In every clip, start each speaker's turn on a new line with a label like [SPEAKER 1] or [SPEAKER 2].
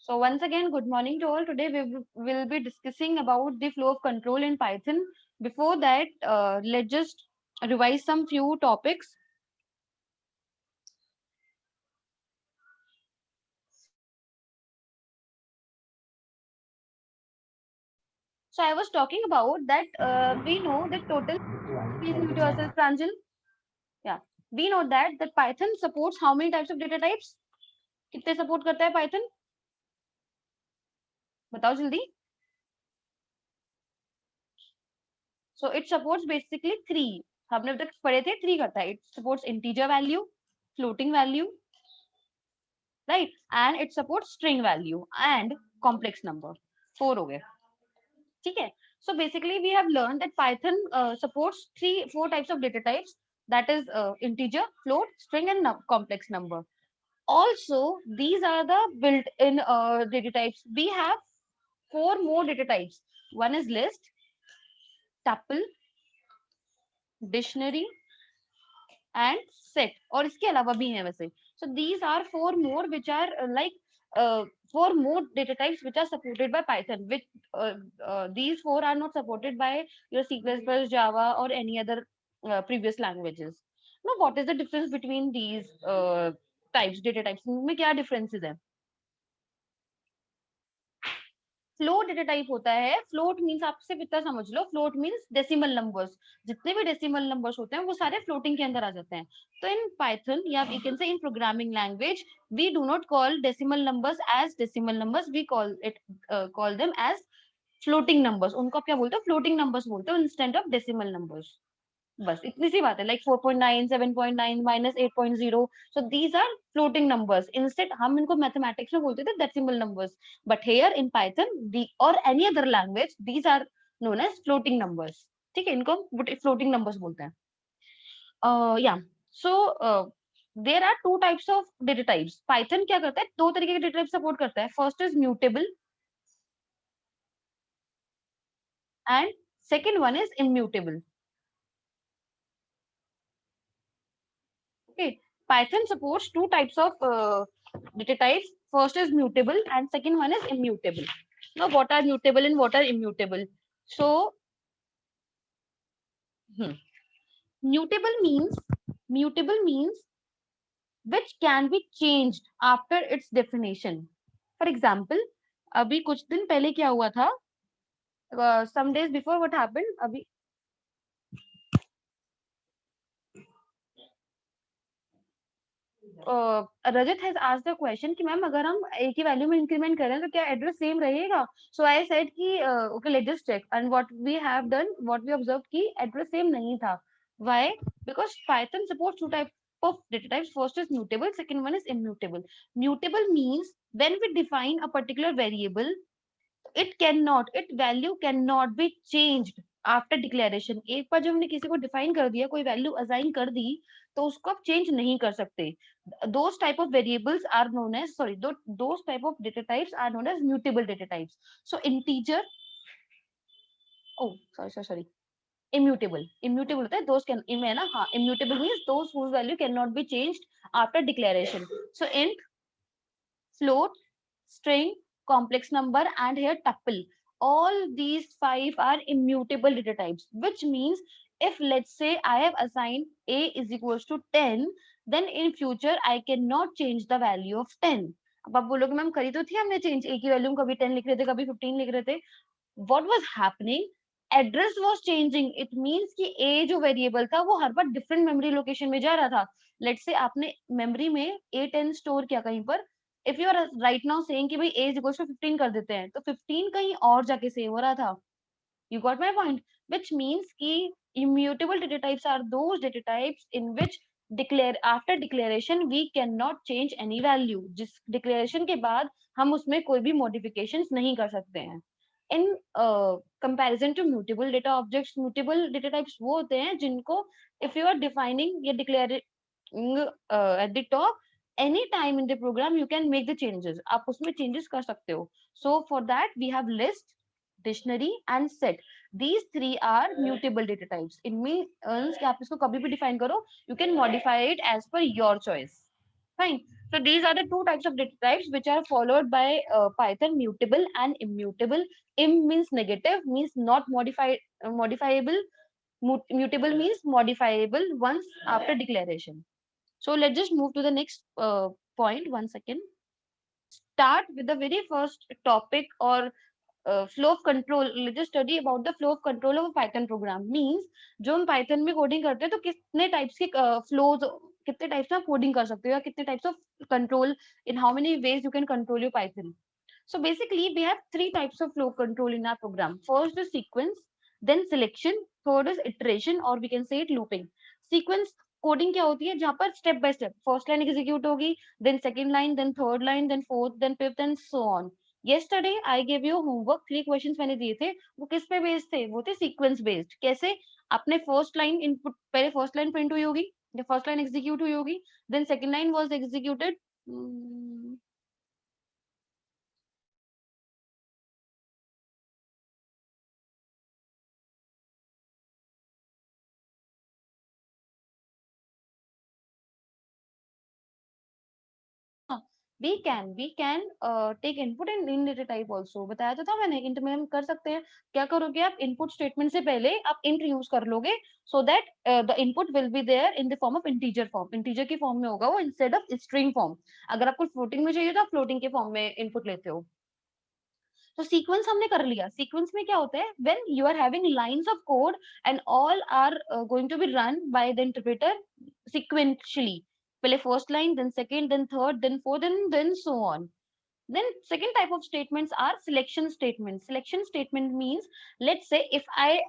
[SPEAKER 1] So once again, good morning to all. Today will be discussing about the flow of control in Python. Before that, let's just revise some few topics. So I was talking about that we know that total. Please mute yourself, Pranjal. Yeah, we know that Python supports how many types of data types? कितने support करता है Python? बताओ जल्दी. So it supports basically three. हमने अब तक पढ़े थे three करता है. It supports integer value, floating value, right? And it supports string value and complex number. Four हो गए. ठीक है? So basically we have learned that Python supports four types of data types. That is integer, float, string, and complex number. Also, these are the built-in data types. We have four more data types. One is list, tuple, dictionary, and set. और इसके अलावा भी हैं वैसे. So these are four more which are four more data types which are supported by Python. Which these four are not supported by your C++, Java, or any other previous languages. Now, what is the difference between these types, data types? इनमें क्या differences हैं? Float data type होता है. Float means आप सिर्फ इतना समझ लो, float means decimal numbers. जितने भी डेसिमल नंबर्स होते हैं वो सारे फ्लोटिंग के अंदर आ जाते हैं. तो इन पाइथन या we can say in programming language we do not call decimal numbers as decimal numbers, we call them as floating numbers. उनको आप क्या बोलते हो? फ्लोटिंग नंबर्स बोलते हो इंस्टेंट ऑफ डेसिमल नंबर्स. बस इतनी सी बात है. Like 4.9, 7.9, -8.0. So these are floating numbers. Instant हम इनको मैथमेटिक्स में बोलते थे decimal numbers, but here in Python और any other language these are known as floating numbers. ठीक है, इनको फ्लोटिंग नंबर्स बोलते हैं. या so there are two types of data types. Python क्या करता है? दो तरीके के डेटा टाइप सपोर्ट करता है. First is mutable and second one is immutable. Okay, Python supports two types of data types. First is mutable and second one is immutable. Now, what are mutable and what are immutable? So, mutable means which can be changed after its definition. For example, अभी कुछ दिन पहले क्या हुआ था? Some days before what happened? अभी रजत has asked the question कि ma'am अगर हम ए की वैल्यू में इंक्रीमेंट करें तो क्या एड्रेस सेम रहेगा? सो आई सेड कि okay let just check and what we have done, what we observe कि एड्रेस सेम नहीं था. Why? Because Python supports two type of data types. First is mutable, second one is immutable. Mutable means when we define a particular variable, its value cannot be changed after declaration. एक बार जब हमने किसी को define कर दिया, कोई value assign कर दी, तो उसको आप चेंज नहीं कर सकते. those type of variables are known as those type of data types are known as mutable data types. So integer, oh sorry, immutable होता है those can है ना. हाँ, immutable means those whose value cannot be changed after declaration. So int, float, string, complex number, and here tuple. All these five are immutable data types, which means if let's say I have assigned a is equals to 10, then in future I cannot change the value of 10. अब आप बोलोगे ma'am करी तो थी हमने change, a की value कभी 10 लिख रहे थे, कभी 15 लिख रहे थे. what was happening? Address was changing. it means कि a जो वेरिएबल था वो हर बार डिफरेंट मेमोरी लोकेशन में जा रहा था. लेट्स से आपने मेमोरी में a10 स्टोर किया कहीं पर. If you are right now saying कि भाई a इज इक्वल्स टू 15 कर देते हैं, तो 15 कहीं और जाके सेव हो रहा था. You got my point? Which means कि immutable data types are those data types in which after declaration we cannot change any value. जिस declaration के बाद हम उसमें कोई भी modifications नहीं कर सकते हैं. In comparison to mutable data objects, mutable data types वो होते हैं जिनको if you are defining या declaring at the top, any time in the program you can make the changes. आप उसमें changes कर सकते हो. So for that we have list, dictionary and set. These three are mutable data types. It means कि आप इसको कभी भी define करो, you can modify it as per your choice. Fine. So these are the two types of data types which are followed by Python: mutable and immutable. Im means negative, means not modifiable. Mutable means modifiable once after declaration. So let's just move to the next point. One second. Start with the very first topic or flow of control. Let's just study about the flow of control of a Python program. Means जो हम Python में coding करते हैं तो कितने types के flows, कितने types में कोडिंग कर सकते हो या कितने types of control, in how many ways you can control your Python. So basically we have three types of flow control in our program. First is sequence, then selection, third is iteration or we can say it looping. Sequence coding क्या होती है, जहां पर step by step first line execute होगी, then second line, then third line, then fourth, then fifth and so on. yesterday I gave you homework, 3 questions मैंने दिए थे, वो किस पे बेस्ड थे, वो थे सीक्वेंस बेस्ड. कैसे? आपने फर्स्ट लाइन इनपुट, पहले फर्स्ट लाइन प्रिंट हुई होगी या फर्स्ट लाइन एग्जीक्यूट हुई होगी, then second line was executed. we can take input and in data type also. बताया तो था मैंने, int में हम कर सकते हैं. क्या करोगे आप, input statement से पहले आप int यूज कर लोगे, so that the input will be there in the form of integer form. integer की फॉर्म में होगा वो instead of string form. अगर आपको floating में चाहिए तो आप floating के फॉर्म में input लेते हो. तो सीक्वेंस हमने कर लिया. सीक्वेंस में क्या होता है, when you are having lines of code and all are going to be run by the interpreter sequentially. पहले first line, then second, then third, then fourth, then so on. Then second type of statements are selection statements. Selection statement means, let's say if I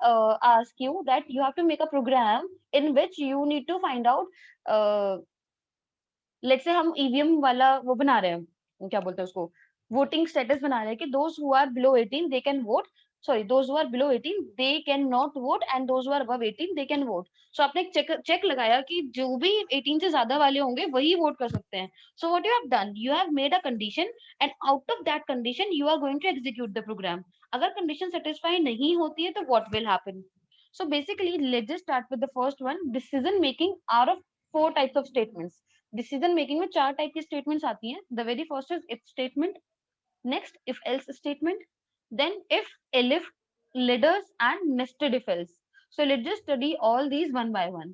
[SPEAKER 1] ask you that you have to make a program in which you need to find out, uh, let's say हम EVM वाला वो बना रहे हैं, क्या बोलते हैं उसको, वोटिंग स्टेटस बना रहे हैं कि those who are below 18 they can vote, sorry those who are below 18 they can not vote and those who are above 18 they can vote. So आपने चेक लगाया कि जो भी 18 से ज्यादा वाले होंगे वही वोट कर सकते हैं. So what you have done, you have made a condition and out of that condition you are going to execute the program. अगर कंडीशन सेटिस्फाई नहीं होती है तो what will happen. So basically, let's just start with the first one, decision making out of four types of statements. Decision making में चार type की statements आती हैं. The very first is if statement, next if else statement, then if, elif, ladders and nested if else. So let's just study all these one by one.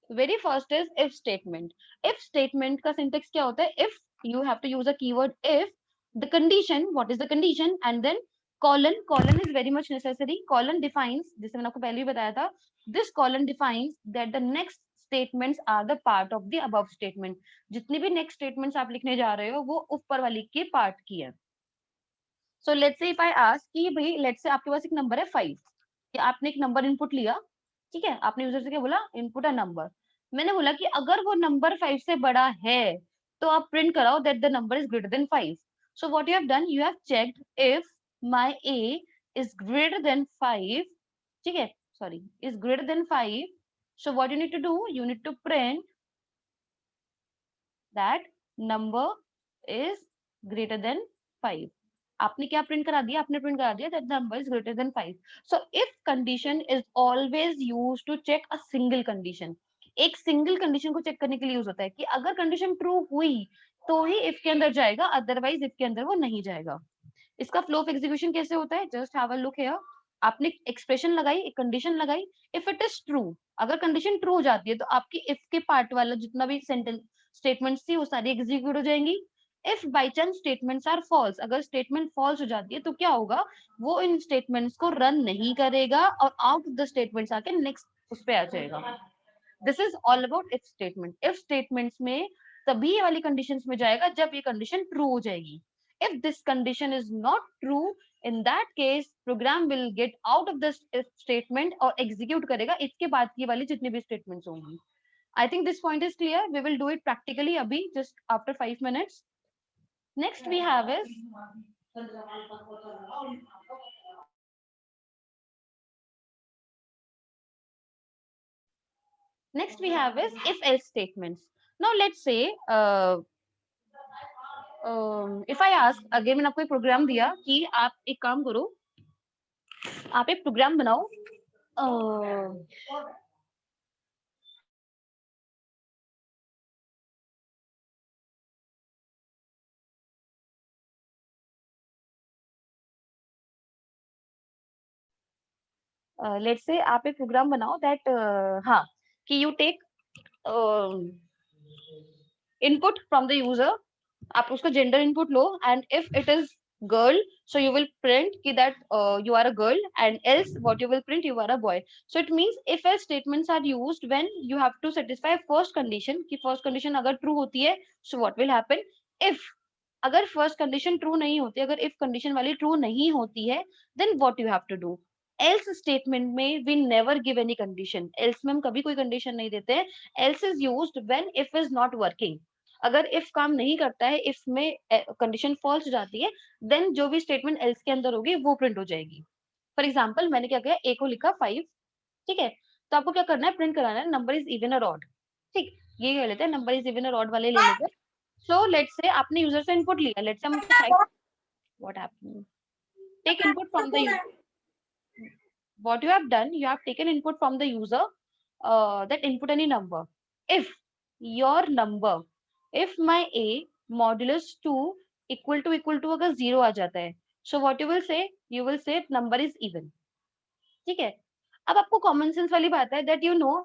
[SPEAKER 1] Very first is if statement. If statement का syntax क्या होता है, if you have to use a keyword if, the condition, what is the condition, and then colon is very much necessary. Colon defines, जैसे मैंने आपको पहले भी बताया था, this colon defines that the next statements are the part of the above statement. जितनी भी next statements आप लिखने जा रहे हो वो ऊपर वाली के part की है. So let's say if I ask कि भाई let's say आपके पास एक नंबर है 5, कि आपने एक नंबर इनपुट लिया, ठीक है, आपने यूजर से क्या बोला, इनपुट अ नंबर. मैंने बोला कि अगर वो नंबर 5 से बड़ा है तो आप प्रिंट कराओ that the number is greater than 5. So what you have done, you have checked if my a is greater than 5, ठीक है, sorry, is greater than 5. So what you need to do, you need to print that number is greater than 5. आपने क्या print करा दिया, आपने print करा दिया that number is greater than 5. So if condition is always used to check a single condition. एक single condition को check करने के लिए यूज होता है कि अगर कंडीशन ट्रू हुई तो ही इफ के अंदर जाएगा, अदरवाइज इफ के अंदर वो नहीं जाएगा. इसका फ्लो ऑफ एग्जीक्यूशन कैसे होता है, just have a look here. आपने एक्सप्रेशन लगाई, एक कंडीशन लगाई, इफ इट इज ट्रू, अगर कंडीशन ट्रू हो जाती है तो आपकी इफ के पार्ट वाला जितना भी सेंटेंस स्टेटमेंट्स थी वो सारी एग्जीक्यूट हो जाएंगी. If by chance statements are false, अगर स्टेटमेंट फॉल्स हो जाती है तो क्या होगा, वो इन स्टेटमेंट्स को रन नहीं करेगा और आउट ऑफ द स्टेटमेंट्स आके नेक्स्ट उस पे आ जाएगा. This is all about if statement. If statements में तभी ये वाली कंडीशंस में जाएगा जब ये कंडीशन ट्रू हो जाएगी. If this condition is not true, in that case program will get out of this if statement और execute करेगा इसके बाद की वाली जितनी भी statements होंगी. I think this point is clear. We will do it practically अभी just after 5 minutes. Next we have is if else statements. Now let's say if I ask again, मैंने आपको एक प्रोग्राम दिया कि आप एक काम करो, आप एक प्रोग्राम बनाओ, लेट्स से आप एक प्रोग्राम बनाओ दैट हाँ कि you take input from the user, आप उसका जेंडर इनपुट लो and if it is girl so you will print ki that you are a girl and else what you will print you are a boy. So it means if else statements are used when you have to satisfy first condition ki first condition agar true hoti hai so what will happen if अगर first condition true नहीं होती, अगर if condition वाली true नहीं होती है then what you have to do. Else statement में we never give any condition, else में हम कभी कोई कंडीशन नहीं देते हैं। Else is used when if is not working, अगर इफ काम नहीं करता है, इफ में कंडीशन फॉल्स जाती है देन जो भी स्टेटमेंट एल्स के अंदर होगी वो प्रिंट हो जाएगी। फॉर एग्जाम्पल मैंने क्या किया, ए को लिखा 5, ठीक है, तो आपको क्या करना है, प्रिंट कराना है नंबर इज इवन और ऑड। ठीक, ये ले लेते हैं, नंबर इज इवन और ऑड वाले ले लेते हैं। सो लेट्स से आपने यूजर से इनपुट लिया, लेट्स से हम उसको what happened, take input from the user, what you have done, you have taken input from the user, that input any number. If your number, if my a modulus 2 equal to अगर 0 आ जाता है, so what you will say number is even। ठीक है, अब आपको common sense वाली बात है that you know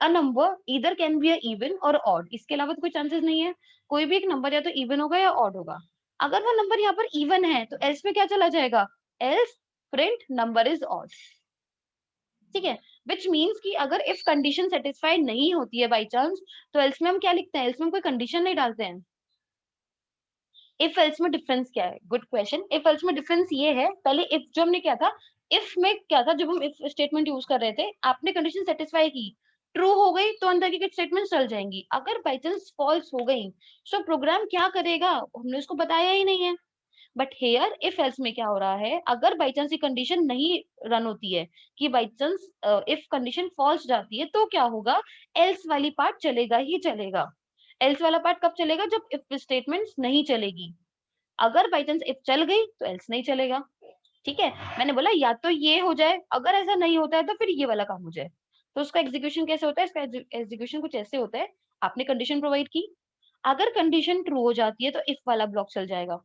[SPEAKER 1] a number either can be a even or odd, इसके अलावा तो कोई चांसेस नहीं है, कोई भी एक नंबर या तो इवन होगा या ऑड होगा। अगर वो नंबर यहाँ पर इवन है तो एल्स में क्या चला जाएगा, else print number is odd. ठीक है, विच मीन्स कि अगर इफ कंडीशन सेटिस्फाइड नहीं होती है बाई चांस तो एल्स में हम क्या लिखते हैं, एल्स में कोई कंडीशन नहीं डालते हैं। इफ एल्स में डिफरेंस क्या है, गुड क्वेश्चन। इफ एल्स में डिफरेंस ये है, पहले इफ जो हमने क्या था, इफ में क्या था, जब हम इफ स्टेटमेंट यूज कर रहे थे आपने कंडीशन सेटिस्फाई की, ट्रू हो गई तो अंदर की स्टेटमेंट चल जाएंगी, अगर बाई चांस फॉल्स हो गई तो प्रोग्राम क्या करेगा, हमने उसको बताया ही नहीं है। बट हेयर इफ एल्स में क्या हो रहा है, अगर बाई चांस ये कंडीशन नहीं रन होती है कि by chance if condition false जाती है तो क्या होगा, एल्स वाली पार्ट चलेगा ही चलेगा। एल्स वाला पार्ट कब चलेगा, जब इफ स्टेटमेंट नहीं चलेगी, अगर बाई चांस इफ चल गई तो एल्स नहीं चलेगा। ठीक है, मैंने बोला या तो ये हो जाए, अगर ऐसा नहीं होता है तो फिर ये वाला काम हो जाए। तो उसका एग्जीक्यूशन कैसे होता है, इसका एग्जीक्यूशन कुछ ऐसे होता है, आपने कंडीशन प्रोवाइड की, अगर कंडीशन ट्रू हो जाती है तो इफ वाला ब्लॉक चल जाएगा।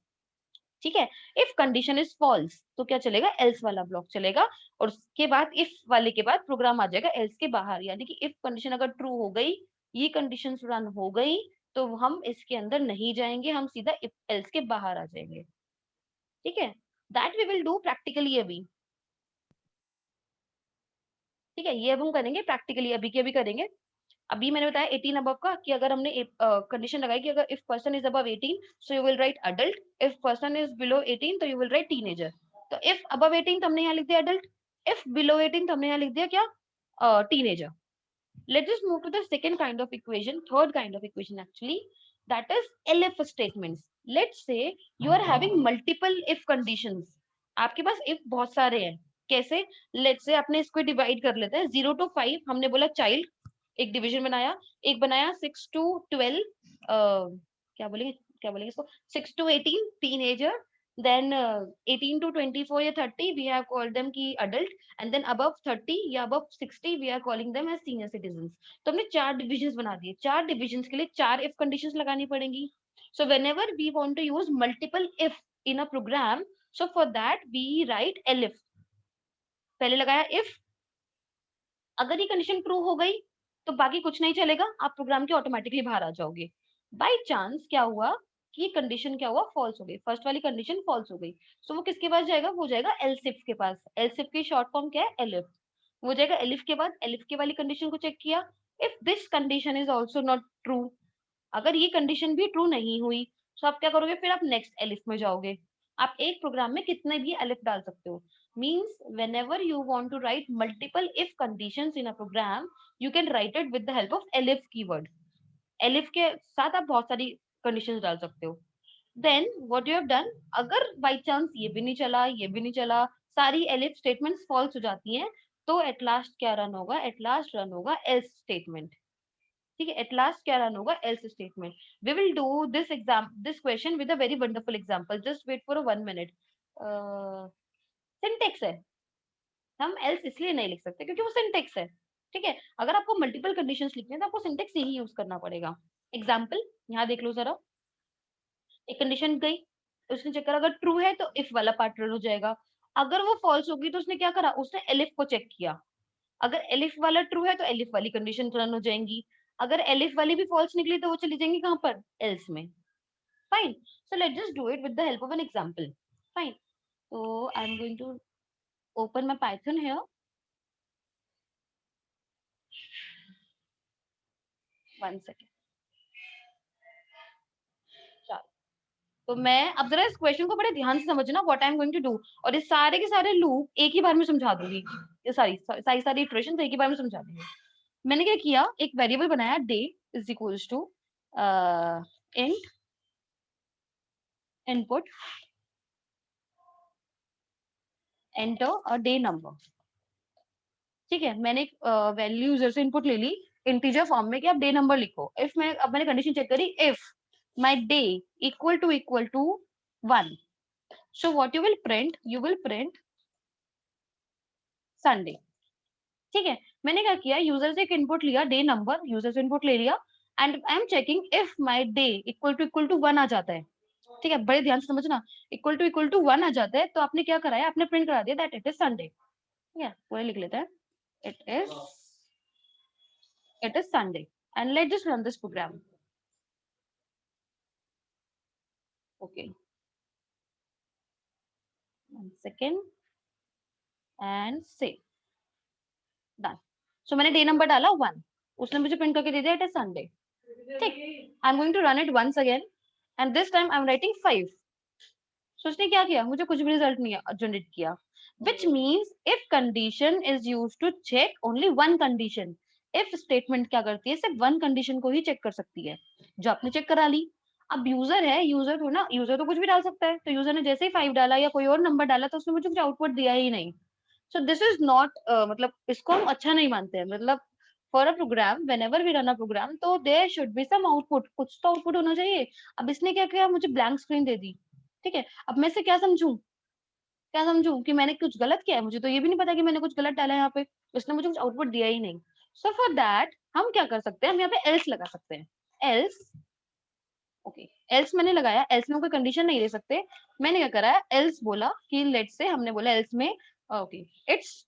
[SPEAKER 1] ठीक है, इफ कंडीशन इज फॉल्स तो क्या चलेगा, एल्स वाला ब्लॉक चलेगा, और उसके बाद इफ वाले के बाद प्रोग्राम आ जाएगा एल्स के बाहर, यानी कि इफ कंडीशन अगर ट्रू हो गई, ये कंडीशन रन हो गई तो हम इसके अंदर नहीं जाएंगे, हम सीधा इफ एल्स के बाहर आ जाएंगे। ठीक है, that we will do practically अभी। ठीक है, ये अब हम करेंगे प्रैक्टिकली, अभी के अभी करेंगे। अभी मैंने बताया 18 अबव का, कि अगर हमने कंडीशन लगाई कि अगर if person is above 18 so you will write adult, if person is below 18 तो यू विल राइट टीनेजर। तो इफ अबव 18 तो हमने यहाँ लिख दिया अडल्ट, इफ बिलो 18 तो हमने यहाँ लिख दिया क्या, teenager. Let's just move to the second kind of equation, third kind of equation actually, that is elif statements. Let's say you are having multiple if conditions, आपके पास इफ बहुत सारे हैं। कैसे, लेट्स से आपने इसको डिवाइड कर लेते हैं, 0 to 5 हमने बोला चाइल्ड, एक डिवीजन बनाया, एक बनाया 6 to 12, क्या बोलेंगे इसको, 6 to 18 टीनेजर, देन 18 to 24 या 30 वी हैव कॉल्ड देम की अडल्ट, एंड देन अबव 30 या above 60 we are calling them as senior citizen. तो हमने 4 डिविजन्स बना दिए, 4 डिविजन्स के लिए 4 इफ कंडीशंस लगानी पड़ेंगी। So whenever we want to use multiple if in a program, so for that we write elif. पहले लगाया इफ, अगर ये कंडीशन ट्रू हो गई तो बाकी कुछ नहीं चलेगा, आप प्रोग्राम के ऑटोमेटिकली बाहर आ जाओगे। बाई चांस क्या हुआ कि कंडीशन क्या हुआ, फॉल्स हो गई, फर्स्ट वाली कंडीशन फॉल्स हो गई, सो वो किसके पास जाएगा, वो जाएगा एलसिफ के पास। एलसिफ की शॉर्ट फॉर्म क्या है, एलिफ। वो जाएगा एलिफ के बाद, एलिफ के वाली कंडीशन को चेक किया, if this condition is also not true, अगर ये कंडीशन भी ट्रू नहीं हुई तो आप क्या करोगे, फिर आप नेक्स्ट एलिफ में जाओगे। आप एक प्रोग्राम में कितने भी एलिफ डाल सकते हो, means whenever you want to write multiple if conditions in a program you can write it with the help of elif keyword। elif के साथ आप बहुत सारी conditions डाल सकते हो। then what you have done, अगर by chance ये भी नहीं चला, ये भी नहीं चला, सारी elif statements false हो जाती हैं, तो at last क्या रन होगा, at last रन होगा else statement। ठीक है, at last क्या रन होगा, else statement। we will do this question with a very wonderful example, just wait for a 1 minute। Syntax है, हम एल्स इसलिए नहीं लिख सकते क्योंकि वो सिंटेक्स है। ठीक है, अगर आपको मल्टीपल कंडीशंस लिखनी है तो आपको सिंटेक्स ही यूज करना पड़ेगा। एग्जाम्पल यहाँ देख लो जरा, एक कंडीशन गई, उसने चेक करा अगर ट्रू है तो इफ वाला पार्ट रन हो जाएगा, अगर वो फॉल्स होगी तो उसने क्या करा, उसने एलिफ को चेक किया। अगर एलिफ वाला ट्रू है तो एलिफ वाली कंडीशन रन हो जाएंगी। अगर एलिफ वाली भी फॉल्स निकली तो वो चली जाएंगी कहां पर, एल्स में। Fine, so let just do it with the help of an example. Fine, so I'm going to open my Python here. One second. चलो, तो मैं अब जरा इस क्वेश्चन को बड़े ध्यान से समझना, what I am going to do. और ये सारे के सारे लूप एक ही बार में समझा दूंगी, ये सारी इटरेशन एक ही बार में समझा दूंगी। मैंने क्या किया, एक वेरिएबल बनाया day is equals to int input enter a day number. ठीक है, मैंने एक वैल्यू यूजर से इनपुट ले ली इंटीजर फॉर्म में कि आप डे नंबर लिखो। इफ मैं, अब मैंने कंडीशन चेक करी, if my day equal to 1, so what you will print Sunday। ठीक है, मैंने क्या किया, यूजर से एक इनपुट लिया डे नंबर, यूजर से इनपुट ले लिया, and I am checking if my day equal to 1 आ जाता है। ठीक है, बड़े ध्यान से समझना, इक्वल टू 1 आ जाता है तो आपने क्या कराया, आपने प्रिंट करा दिया दैट इट इज संडे। ठीक है, पूरे लिख लेते हैं, it is Sunday, and let just run this program. Okay, 1 second and save, done. So मैंने डे नंबर डाला 1, उसने मुझे प्रिंट करके दे दिया इट इज संडे। ठीक, I am going to run it once again and this time I am writing 5। So उसने क्या किया, मुझे कुछ भी रिजल्ट नहीं जनरेट किया, which means if condition is used to check only one condition। if statement क्या करती है, सिर्फ वन कंडीशन को ही चेक कर सकती है, जो आपने चेक करा ली। अब यूजर है, यूजर तो ना, यूजर तो कुछ भी डाल सकता है, तो यूजर ने जैसे ही 5 डाला या कोई और नंबर डाला तो उसने मुझे कुछ आउटपुट दिया ही नहीं। सो दिस इज नॉट, मतलब इसको हम अच्छा नहीं मानते हैं। मतलब for a program, whenever we run a program, तो there should be some output, कुछ तो आउटपुट होना चाहिए। अब इसने क्या किया, मुझे ब्लैंक स्क्रीन दे दी। ठीक है, अब मैं इसे क्या समझूं, क्या समझूं कि मैंने कुछ गलत किया है, मुझे तो ये भी नहीं पता कि मैंने कुछ गलत डाला है यहाँ पे, उसने मुझे कुछ आउटपुट दिया ही नहीं। सो फॉर दैट हम क्या कर सकते हैं, हम यहाँ पे एल्स लगा सकते हैं, एल्स। ओके, एल्स मैंने लगाया, एल्स में कोई कंडीशन नहीं दे सकते। मैंने क्या करा है, एल्स बोला कि लेट से, हमने बोला एल्स में okay, it's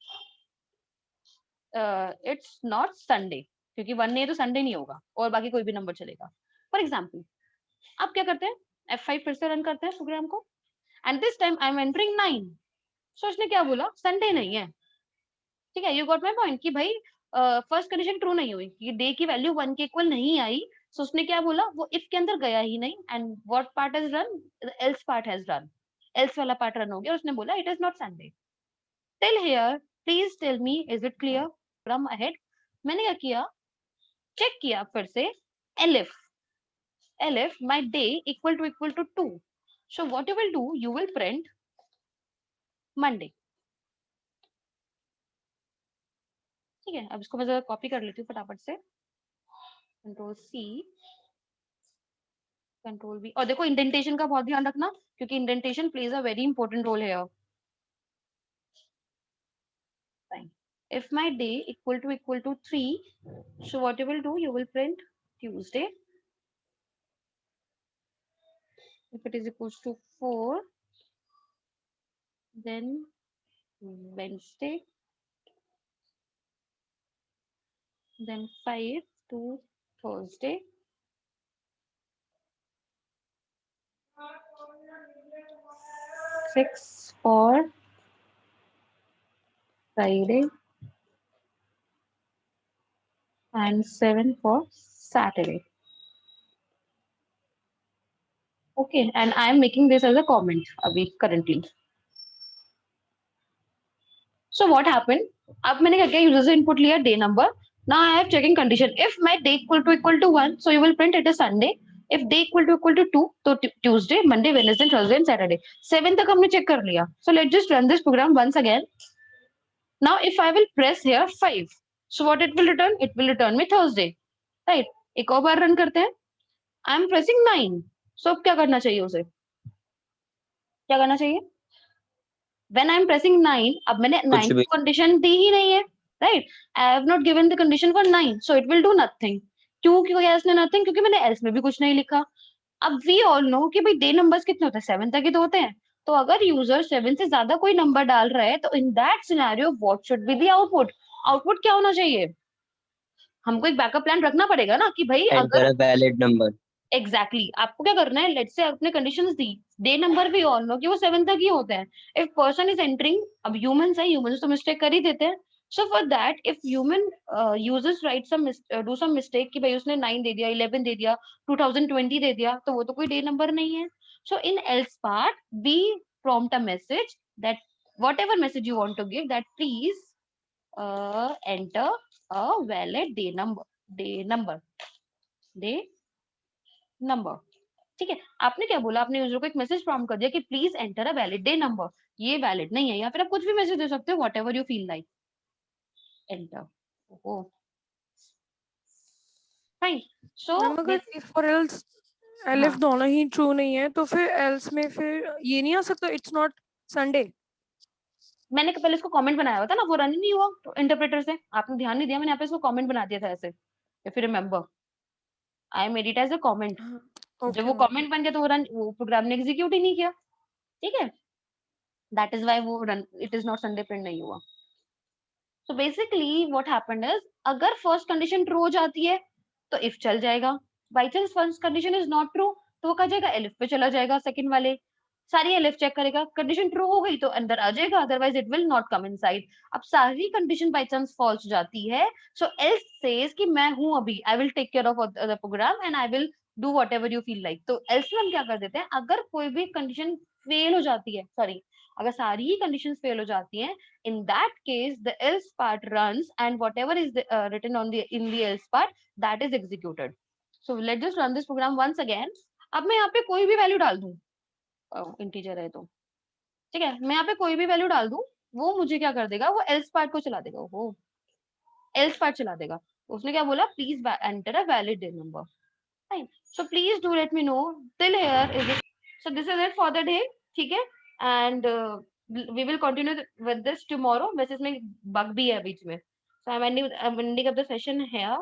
[SPEAKER 1] it's not Sunday, क्योंकि 1 नहीं है तो संडे नहीं होगा, और बाकी कोई भी नंबर चलेगा। फॉर एग्जाम्पल, आप क्या करते हैं, F5 फिर से रन करते हैं प्रोग्राम को, and this time I am entering 9। सो उसने क्या बोला, संडे नहीं है। ठीक है, यू गॉट माई पॉइंट कि भाई फर्स्ट कंडीशन ट्रू नहीं हुई, कि डे की वैल्यू 1 के इक्वल नहीं आई। सो उसने क्या बोला, वो इफ के अंदर गया ही नहीं, and what part has run, else part has run, else वाला पार्ट रन हो गया, उसने बोला it is not Sunday. Till here please tell me, is it clear from ahead. मैंने क्या किया, चेक किया फिर से, elif elif my day equal to 2। So what you will do, you will print Monday. ठीक है, अब इसको मैं जरा कॉपी कर लेती हूँ फटाफट से, कंट्रोल सी, कंट्रोल वी। और देखो इंडेंटेशन का बहुत ध्यान रखना, क्योंकि indentation plays a very important role here. Fine. If my day equal to 3, so what you will do, you will print Tuesday. If it is equals to 4, then Wednesday, then 5 to Thursday, 6 for Friday, and 7 for Saturday. Okay, and I am making this as a comment currently. So what happened? अब मैंने क्या किया, user से input लिया day number. Now I have checking condition. If my day equal to 1, so you will print it as Sunday. If day equal to 2, तो Tuesday, Monday, Wednesday, Thursday and Saturday. 7 तक हमने check कर लिया. So let's just run this program once again. Now if I will press here 5, so what it will return? It will return me Thursday. Right? एक और बार run करते हैं. I am pressing 9. So अब क्या करना चाहिए उसे? क्या करना चाहिए? When I am pressing 9, अब मैंने 9 की कंडीशन दी ही नहीं है, right? I have not given the condition for 9, so it will do nothing. क्यों किया इसने nothing? क्योंकि मैंने else में भी कुछ नहीं लिखा। अब we all know कि भाई डे नंबर्स कितने होते हैं, 7 तक ही तो होते हैं। तो अगर यूजर 7 से ज्यादा कोई नंबर डाल रहा है, तो in that scenario what should be the output? Output क्या होना चाहिए? हमको एक बैकअप प्लान रखना पड़ेगा ना, कि भाई
[SPEAKER 2] enter
[SPEAKER 1] अगर
[SPEAKER 2] a valid number.
[SPEAKER 1] एग्जैक्टली आपको क्या करना है, लेट्स से आपने कंडीशंस दी, डे नंबर भी ऑल नो कि वो 7 तक ही होते हैं। इफ पर्सन इज एंटरिंग, अब ह्यूमंस है, ह्यूमंस तो मिस्टेक कर ही देते हैं। So for that if human users write some do some mistake, कि भाई उसने 9 दे दिया, 11 दे दिया, 2020 दे दिया, तो वो तो कोई डे नंबर नहीं है। So in else part we prompt a message that whatever message you want to give, that please enter a valid day number। ठीक है, आपने क्या बोला, आपने यूजर को एक मैसेज प्रॉम्प्ट कर दिया कि please enter a valid day number. ये वैलिड नहीं है, या फिर आप कुछ भी मैसेज दे सकते हो, what ever you feel like, enter. Oh fine. So
[SPEAKER 3] ma'am अगर if और else elif
[SPEAKER 1] हाँ,
[SPEAKER 3] दोनों ही ट्रू नहीं है तो फिर else में फिर ये नहीं आ सकता इट्स नॉट संडे।
[SPEAKER 1] मैंने पहले इसको कमेंट बनाया हुआ था ना, वो रन ही नहीं हुआ तो इंटरप्रेटर से, आपने ध्यान नहीं दिया, मैंने यहाँ पे इसको कमेंट बना दिया था ऐसे, if you remember, I made it as a comment. जब
[SPEAKER 3] ओके
[SPEAKER 1] वो
[SPEAKER 3] मैम।
[SPEAKER 1] कमेंट बन गया तो वो प्रोग्राम ने एग्जीक्यूट ही नहीं किया। ठीक है, दैट इज वाई वो run, it is not Sunday print नहीं हुआ। So basically what happened is, अगर फर्स्ट कंडीशन ट्रू हो जाती है तो इफ चल जाएगा, by chance first condition is not true तो वो क्या जाएगा, एलिफ पे चला जाएगा, सेकंड वाले सारी एलिफ चेक करेगा, कंडीशन ट्रू हो गई तो अंदर आ जाएगा, otherwise it will not come inside. अब सारी कंडीशन बाई चांस फॉल्स जाती है, सो एल्स सेज कि मैं हूं अभी, I will take care of the program and I will do whatever you feel like. तो एल्स में हम क्या कर देते हैं, अगर कोई भी कंडीशन फेल हो जाती है, सॉरी, अगर सारी ही कंडीशन फेल हो जाती हैं, in that case the else part runs and whatever is written on the in the else part, that is executed. So let's just run this program once again. अब मैं यहाँ पे कोई भी वैल्यू डाल दूं, इंटीजर है तो ठीक है, मैं यहाँ पे कोई भी वैल्यू डाल दूं, वो मुझे क्या कर देगा, वो else part को चला देगा, वो else part चला देगा। उसने क्या बोला, please enter a valid day number. Fine, so please do let me know till here is it. So this is it for the day, ठीक है, and we will continue with this tomorrow। वैसे इसमें bug भी है बीच में, so I'm ending up the session here।